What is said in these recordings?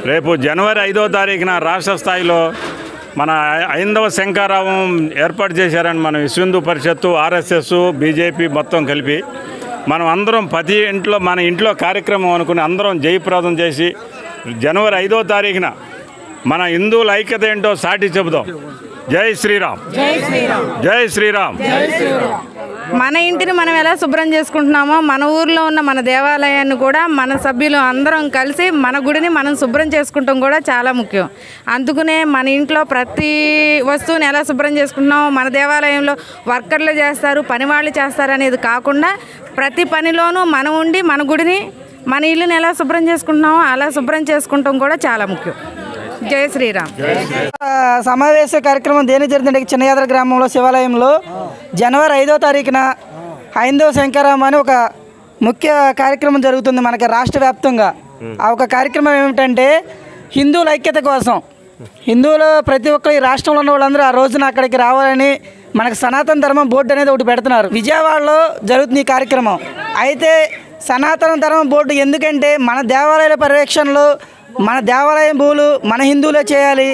రేపు జనవరి 5వ తారీఖున రాష్ట్ర స్థాయిలో మన హైందవ శంఖారావం ఏర్పాటు చేశారని మన విశ్వ హిందూ పరిషత్తు, ఆర్ఎస్ఎస్, బీజేపీ మొత్తం కలిపి మనం అందరం ప్రతి ఇంట్లో మన ఇంట్లో కార్యక్రమం అనుకుని అందరం జయప్రదం చేసి జనవరి 5వ తారీఖున మన హిందువుల ఐక్యత ఏంటో సాటి చెబుదాం. జై శ్రీరామ్, జై శ్రీరామ్, జై శ్రీరామ్, జై శ్రీరామ్. మన ఇంటిని మనం ఎలా శుభ్రం చేసుకుంటున్నామో మన ఊర్లో ఉన్న మన దేవాలయాన్ని కూడా మన సభ్యులు అందరం కలిసి మన గుడిని మనం శుభ్రం చేసుకుంటాం కూడా చాలా ముఖ్యం. అందుకనే మన ఇంట్లో ప్రతి వస్తువుని ఎలా శుభ్రం చేసుకుంటున్నామో మన దేవాలయంలో వర్కర్లు చేస్తారు, పని వాళ్ళు చేస్తారు అనేది కాకుండా ప్రతి పనిలోనూ మనం ఉండి మన గుడిని మన ఇల్లుని ఎలా శుభ్రం చేసుకుంటున్నామో అలా శుభ్రం చేసుకుంటాం కూడా చాలా ముఖ్యం. జై శ్రీరామ్. సమావేశ కార్యక్రమం దేనికి జరిగిందంటే చిన్నయాదర గ్రామంలో శివాలయంలో జనవరి 5వ తారీఖున హైందవ శంఖారావం అని ఒక ముఖ్య కార్యక్రమం జరుగుతుంది మనకి రాష్ట్ర వ్యాప్తంగా. ఆ ఒక కార్యక్రమం ఏమిటంటే హిందువుల ఐక్యత కోసం హిందువులు ప్రతి ఒక్కరు ఈ రాష్ట్రంలో ఉన్న వాళ్ళందరూ ఆ రోజున అక్కడికి రావాలని మనకు సనాతన ధర్మం బోర్డు అనేది ఒకటి పెడుతున్నారు. విజయవాడలో జరుగుతుంది ఈ కార్యక్రమం. అయితే సనాతన ధర్మం బోర్డు ఎందుకంటే మన దేవాలయాల పర్యవేక్షణలో మన దేవాలయం భూములు మన హిందువులే చేయాలి.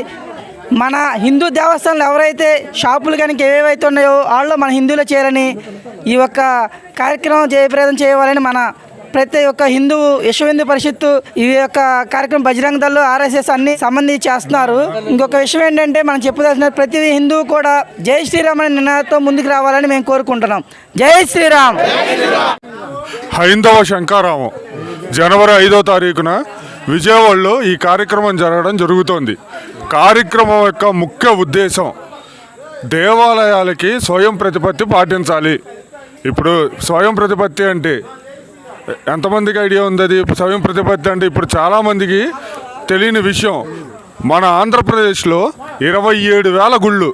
మన హిందూ దేవస్థానాలు ఎవరైతే షాపులు కనుక ఏవేవైతే ఉన్నాయో వాళ్ళు మన హిందువులే చేయాలని ఈ యొక్క కార్యక్రమం జయప్రదం చేయాలని మన ప్రతి ఒక్క విశ్వ హిందూ పరిషత్తు ఈ యొక్క కార్యక్రమం బజరంగ దళ్, ఆర్ఎస్ఎస్ అన్ని సంబంధించి చేస్తున్నారు. ఇంకొక విషయం ఏంటంటే మనం చెప్పదలసిన ప్రతి హిందువు కూడా జై శ్రీరామ్ అనే నినాదంతో ముందుకు రావాలని మేము కోరుకుంటున్నాం. జై శ్రీరామ్. హైందవ శంఖారావం జనవరి 5వ తారీఖున విజయవాడలో ఈ కార్యక్రమం జరగడం జరుగుతోంది. కార్యక్రమం యొక్క ముఖ్య ఉద్దేశం దేవాలయాలకి స్వయం ప్రతిపత్తి పాటించాలి. ఇప్పుడు స్వయం ప్రతిపత్తి అంటే ఎంతమందికి ఐడియా ఉంది? అది స్వయం ప్రతిపత్తి అంటే ఇప్పుడు చాలామందికి తెలియని విషయం. మన ఆంధ్రప్రదేశ్లో 27,000 గుళ్ళు,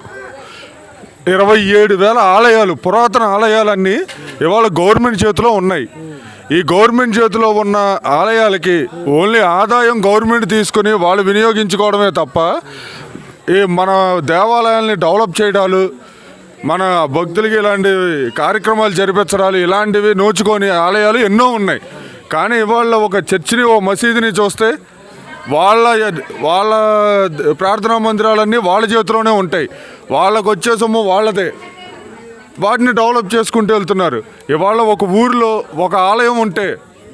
27,000 ఆలయాలు, పురాతన ఆలయాలన్నీ ఇవాళ గవర్నమెంట్ చేతిలో ఉన్నాయి. ఈ గవర్నమెంట్ చేతిలో ఉన్న ఆలయాలకి ఓన్లీ ఆదాయం గవర్నమెంట్ తీసుకుని వాళ్ళు వినియోగించుకోవడమే తప్ప ఈ మన దేవాలయాల్ని డెవలప్ చేయడాలు, మన భక్తులకి ఇలాంటి కార్యక్రమాలు జరిపించడాలు ఇలాంటివి నోచుకొని ఆలయాలు ఎన్నో ఉన్నాయి. కానీ ఇవాళ ఒక చర్చిని, ఓ మసీదుని చూస్తే వాళ్ళ ప్రార్థనా మందిరాలన్నీ వాళ్ళ చేతిలోనే ఉంటాయి. వాళ్ళకు వచ్చే సొమ్ము వాళ్ళదే. వాటిని డెవలప్ చేసుకుంటూ వెళ్తున్నారు. ఇవాళ ఒక ఊరిలో ఒక ఆలయం ఉంటే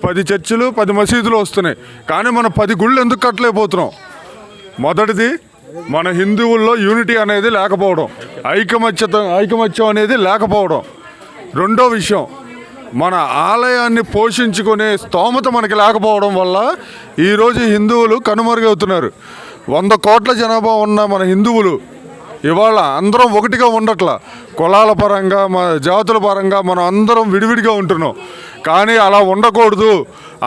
10 చర్చిలు, 10 మసీదులు వస్తున్నాయి. కానీ మనం 10 గుళ్ళు ఎందుకు కట్టలేకపోతున్నాం? మొదటిది మన హిందువుల్లో యూనిటీ అనేది లేకపోవడం, ఐకమత్యం అనేది లేకపోవడం. రెండో విషయం మన ఆలయాన్ని పోషించుకునే స్తోమత మనకి లేకపోవడం వల్ల ఈరోజు హిందువులు కనుమరుగవుతున్నారు. 100 కోట్ల జనాభా ఉన్న మన హిందువులు ఇవాళ అందరం ఒకటిగా ఉండట్లా. కులాల పరంగా, మన జాతుల పరంగా మనం అందరం విడివిడిగా ఉంటున్నాం. కానీ అలా ఉండకూడదు,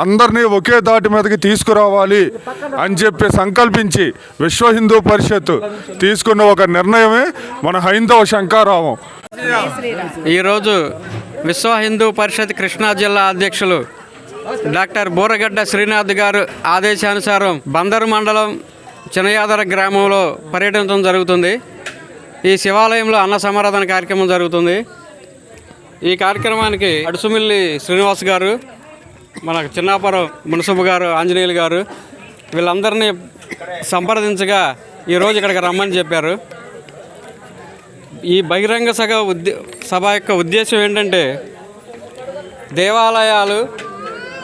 అందరినీ ఒకే దాటి మీదకి తీసుకురావాలి అని చెప్పి సంకల్పించి విశ్వ హిందూ పరిషత్ తీసుకున్న ఒక నిర్ణయమే మన హైందవ శంఖారావం. ఈరోజు విశ్వ హిందూ పరిషత్ కృష్ణా జిల్లా అధ్యక్షులు డాక్టర్ బూరగడ్డ శ్రీనాథ్ గారు ఆదేశానుసారం బందరు మండలం చిన్నయాదర గ్రామంలో పర్యటించడం జరుగుతుంది. ఈ శివాలయంలో అన్న సమారాధన కార్యక్రమం జరుగుతుంది. ఈ కార్యక్రమానికి అడుసుమిల్లి శ్రీనివాస్ గారు, మన చిన్నాపురం మునసబు గారు, ఆంజనేయులు గారు వీళ్ళందరినీ సంప్రదించగా ఈరోజు ఇక్కడికి రమ్మని చెప్పారు. ఈ బహిరంగ సభ యొక్క ఉద్దేశం ఏంటంటే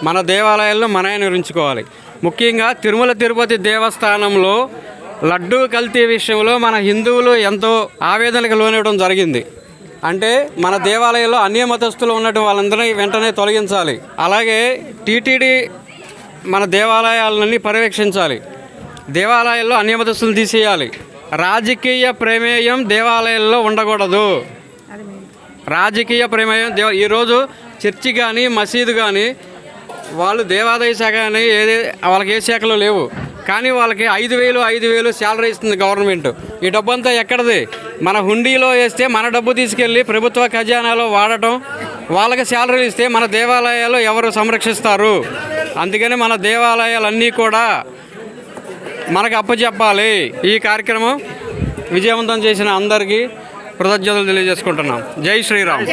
మన దేవాలయాలను మనమే నిర్మించుకోవాలి. ముఖ్యంగా తిరుమల తిరుపతి దేవస్థానంలో లడ్డూ కల్తీ విషయంలో మన హిందువులు ఎంతో ఆవేదనకు లోనవడం జరిగింది. అంటే మన దేవాలయంలో అన్య మతస్థులు ఉన్నట్టు వాళ్ళందరినీ వెంటనే తొలగించాలి. అలాగే టీటీడీ మన దేవాలయాలన్నీ పర్యవేక్షించాలి. దేవాలయాల్లో అన్య మతస్థులు తీసేయాలి. రాజకీయ ప్రమేయం దేవాలయాల్లో ఉండకూడదు. రాజకీయ ప్రమేయం ఈరోజు చర్చి కానీ మసీదు కానీ వాళ్ళు దేవాదాయ శాఖ కానీ వాళ్ళకి ఏ శాఖలో లేవు. కానీ వాళ్ళకి 5,000 శాలరీ ఇస్తుంది గవర్నమెంట్. ఈ డబ్బు అంతా ఎక్కడిది? మన హుండీలో వేస్తే మన డబ్బు తీసుకెళ్ళి ప్రభుత్వ ఖజానాలో వాడటం, వాళ్ళకి శాలరీలు ఇస్తే మన దేవాలయాలు ఎవరు సంరక్షిస్తారు? అందుకని మన దేవాలయాలన్నీ కూడా మనకు అప్పచెప్పాలి. ఈ కార్యక్రమం విజయవంతం చేసిన అందరికీ కృతజ్ఞతలు తెలియజేసుకుంటున్నాం. జై శ్రీరామ్.